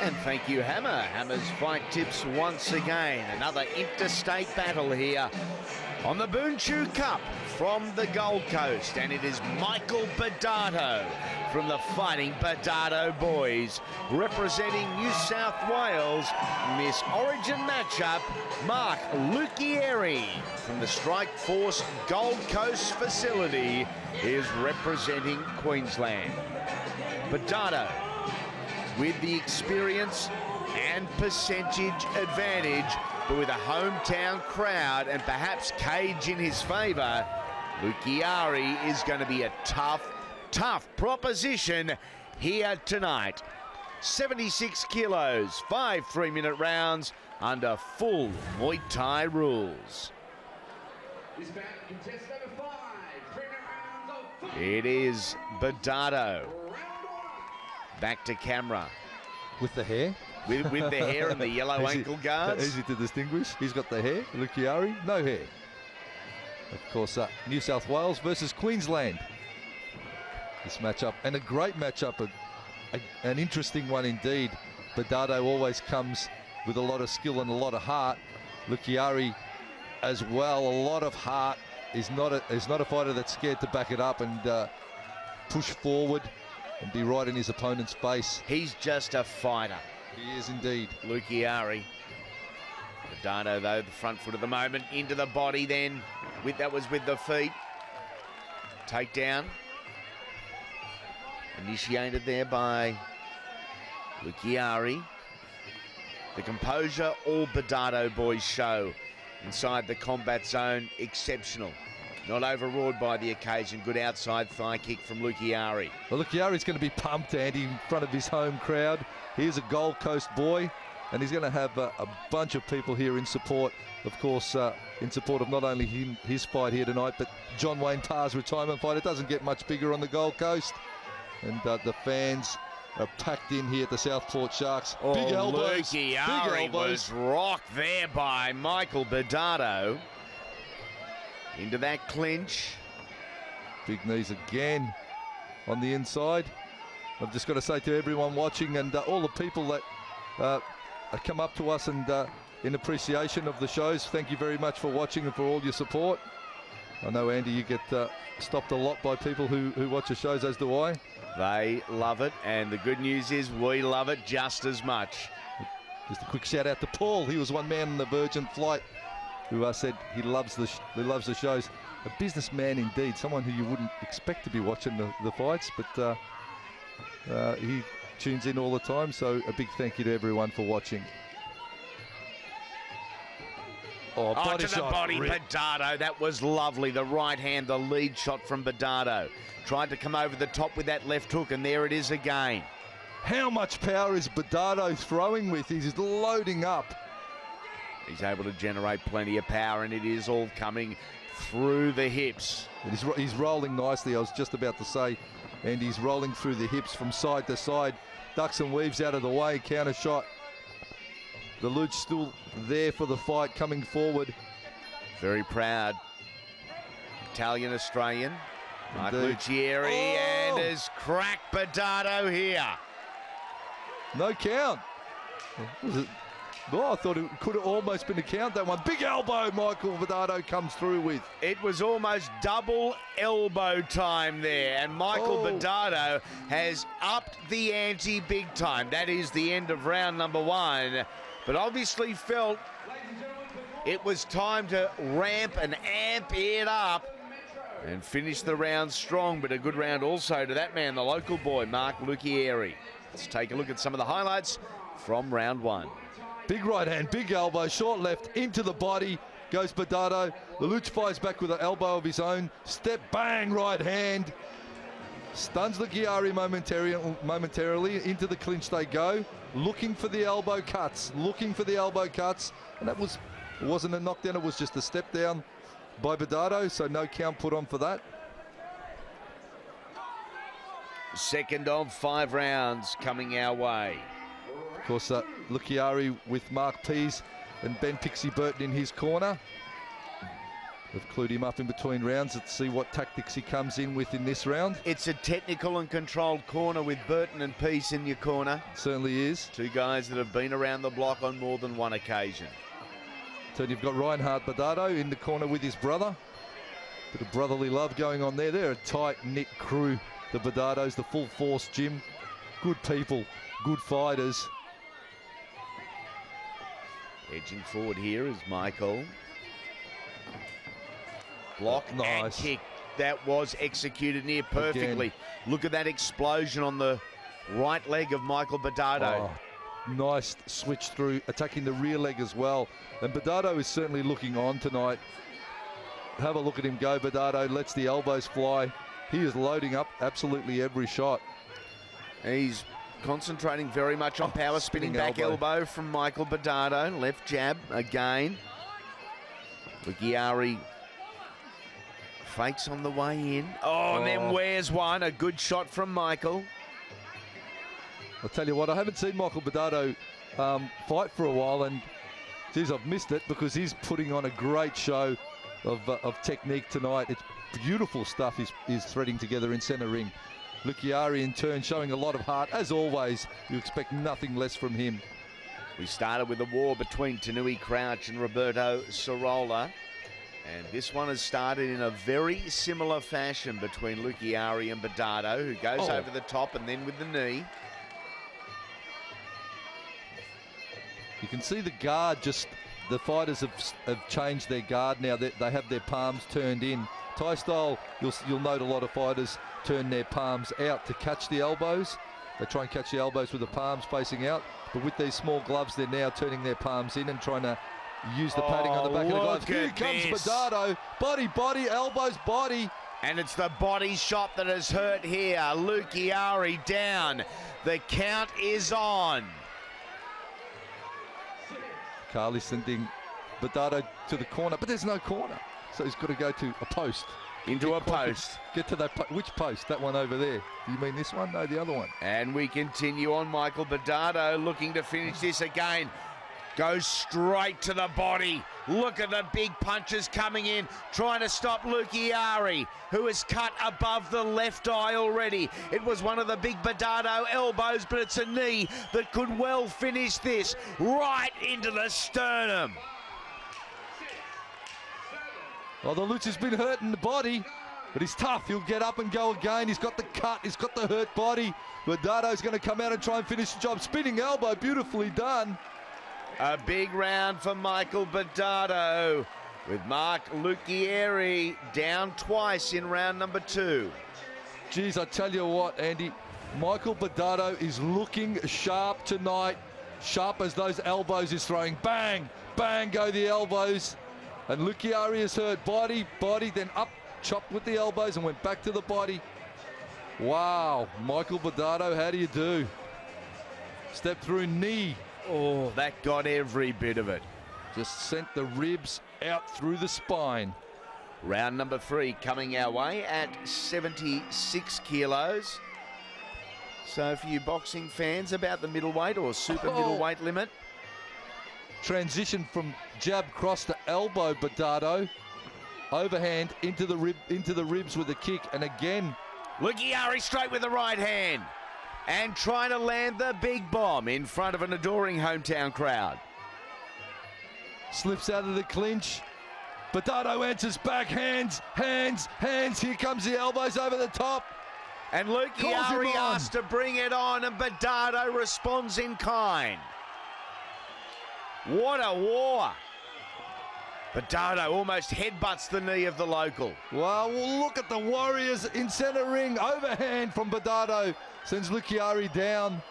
And thank you, Hammer. Hammer's Fight Tips once again. Another interstate battle here on the Boonchu Cup from the Gold Coast. And it is Michael Badato from the Fighting Badato Boys representing New South Wales in this Origin matchup. Mark Lucchiari from the Strike Force Gold Coast facility is representing Queensland. Badato with the experience and percentage advantage, but with a hometown crowd and perhaps cage in his favour, Lucchiari is going to be a tough proposition here tonight. 76 kilos, 5 3-minute rounds under full Muay Thai rules. It is Badato. Back to camera. With the hair? With the hair and the yellow ankle guards. Easy to distinguish. He's got the hair. Lucchiari, no hair. Of course, New South Wales versus Queensland. This matchup, and a great matchup, an interesting one indeed. Badato always comes with a lot of skill and a lot of heart. Lucchiari as well, a lot of heart. He's not a fighter that's scared to back it up and push forward and be right in his opponent's face. He's just a fighter. He is indeed. Lucchiari. Badato, though, the front foot at the moment, into the body then. That was with the feet. Takedown. Initiated there by Lucchiari. The composure all Badato boys show inside the combat zone, exceptional. Not overawed by the occasion. Good outside thigh kick from Lucchiari. Well, Lucchiari's going to be pumped, Andy, in front of his home crowd. He's a Gold Coast boy, and he's going to have a bunch of people here in support, of course, in support of not only his fight here tonight, but John Wayne Parr's retirement fight. It doesn't get much bigger on the Gold Coast. And the fans are packed in here at the Southport Sharks. Oh, big elbows. Lucchiari was rocked there by Michael Badato. Into that clinch. Big knees again on the inside. I've just got to say to everyone watching and all the people that come up to us and in appreciation of the shows, thank you very much for watching and for all your support. I know, Andy, you get stopped a lot by people who watch the shows, as do I. They love it, and the good news is we love it just as much. Just a quick shout out to Paul. He was one man on the Virgin flight who said he loves the shows. A businessman indeed, someone who you wouldn't expect to be watching the fights, but he tunes in all the time, so a big thank you to everyone for watching. Oh, to the body, Badato. That was lovely. The right hand, the lead shot from Badato. Tried to come over the top with that left hook, and there it is again. How much power is Badato throwing with? He's loading up. He's able to generate plenty of power, and it is all coming through the hips. He's rolling nicely, I was just about to say, and he's rolling through the hips from side to side. Ducks and weaves out of the way, counter shot. The Luch still there for the fight, coming forward. Very proud. Italian-Australian. Mark Lucchiari, and has cracked Badato here. No count. Was it? Oh, I thought it could have almost been a count, that one. Big elbow Michael Badato comes through with. It was almost double elbow time there, and Michael Badato has upped the ante big time. That is the end of round number 1, but obviously felt it was time to ramp and amp it up and finish the round strong, but a good round also to that man, the local boy, Mark Lucchiari. Let's take a look at some of the highlights from round 1. Big right hand, big elbow, short left, into the body, goes Badato. The Luch fires back with an elbow of his own. Step, bang, right hand. Stuns Lucchiari momentarily. Into the clinch they go. Looking for the elbow cuts. And that wasn't a knockdown, it was just a step down by Badato, so no count put on for that. Second of 5 rounds coming our way. Of course, Lucchiari with Mark Pease and Ben Pixie Burton in his corner. They've clued him up in between rounds. Let's see what tactics he comes in with in this round. It's a technical and controlled corner with Burton and Peace in your corner. Certainly is. Two guys that have been around the block on more than one occasion. So you've got Reinhard Badato in the corner with his brother. Bit of brotherly love going on there. They're a tight-knit crew, the Badatos, the full force gym. Good people, good fighters. Edging forward here is Michael. Block and kick. That was executed near perfectly. Again. Look at that explosion on the right leg of Michael Badato. Oh, nice switch through, attacking the rear leg as well. And Badato is certainly looking on tonight. Have a look at him go. Badato lets the elbows fly. He is loading up absolutely every shot. He's concentrating very much on power, spinning back elbow from Michael Badato. Left jab again. Lucchiari fakes on the way in. Oh, and then wears one. A good shot from Michael. I'll tell you what, I haven't seen Michael Badato fight for a while, and geez, I've missed it because he's putting on a great show of technique tonight. It's beautiful stuff he's threading together in centre ring. Lucchiari in turn showing a lot of heart. As always, you expect nothing less from him. We started with a war between Tanui Crouch and Roberto Sorolla. And this one has started in a very similar fashion between Lucchiari and Badato, who goes over the top and then with the knee. You can see the guard, just the fighters have changed their guard now. They have their palms turned in. Thai style, you'll note a lot of fighters turn their palms out to catch the elbows. They try and catch the elbows with the palms facing out. But with these small gloves, they're now turning their palms in and trying to use the padding on the back of the gloves. Here comes Badato. Body, elbows, body. And it's the body shot that has hurt here. Lucchiari down. The count is on. Carly sending Badato to the corner, but there's no corner. So he's got to go to a post. Into a post. Get to that which post? That one over there. You mean this one? No, the other one. And we continue on. Michael Badato looking to finish this again. Goes straight to the body. Look at the big punches coming in, trying to stop Lucchiari, who is cut above the left eye already. It was one of the big Badato elbows, but it's a knee that could well finish this right into the sternum. Well, the Luch has been hurt in the body, but he's tough. He'll get up and go again. He's got the cut. He's got the hurt body. Badato's going to come out and try and finish the job. Spinning elbow, beautifully done. A big round for Michael Badato, with Mark Lucchiari down twice in round number 2. Geez, I tell you what, Andy, Michael Badato is looking sharp tonight. Sharp as those elbows is throwing. Bang, bang, go the elbows. And Lucchiari is hurt. Body, then up, chopped with the elbows and went back to the body. Wow, Michael Badato, how do you do? Step through knee. Oh, that got every bit of it. Just sent the ribs out through the spine. Round number 3 coming our way at 76 kilos. So for you boxing fans, about the middleweight or super middleweight limit. Transition from jab cross to elbow, Badato. Overhand into the ribs with a kick, and again. Lucchiari straight with the right hand. And trying to land the big bomb in front of an adoring hometown crowd. Slips out of the clinch. Badato answers back. Hands. Here comes the elbows over the top. And Lucchiari asked to bring it on, and Badato responds in kind. What a war. Badato almost headbutts the knee of the local. Well, look at the Warriors in centre ring. Overhand from Badato. Sends Lucchiari down.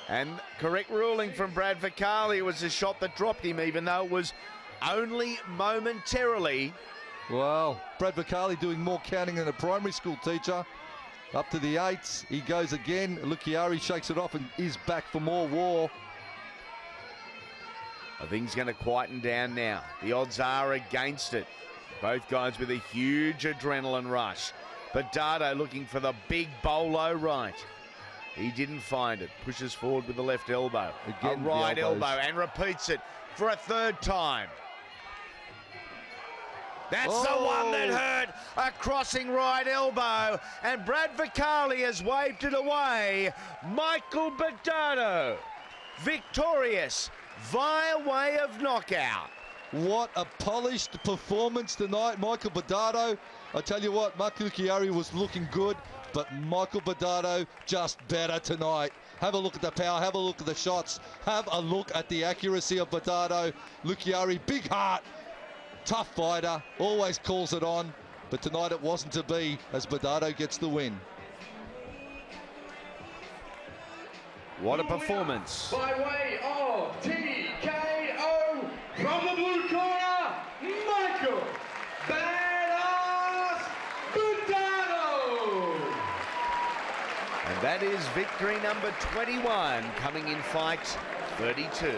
And correct ruling from Brad Vicali. It was a shot that dropped him, even though it was only momentarily. Well, Brad Vicali doing more counting than a primary school teacher. Up to the 8s. He goes again. Lucchiari shakes it off and is back for more war. I think he's going to quieten down now. The odds are against it. Both guys with a huge adrenaline rush. Badato looking for the big bolo right. He didn't find it. Pushes forward with the left elbow. Again, a right elbow and repeats it for a third time. That's the one that hurt. A crossing right elbow. And Brad Vicali has waved it away. Michael Badato, victorious via way of knockout. What a polished performance tonight, Michael Badato. I tell you what, Mark Lucchiari was looking good, but Michael Badato just better tonight. Have a look at the power, have a look at the shots, have a look at the accuracy of Badato. Lucchiari, big heart, tough fighter, always calls it on, but tonight it wasn't to be as Badato gets the win. What a performance. By way of TKO from the blue corner, Michael Badass Badato. And that is victory number 21, coming in fight 32.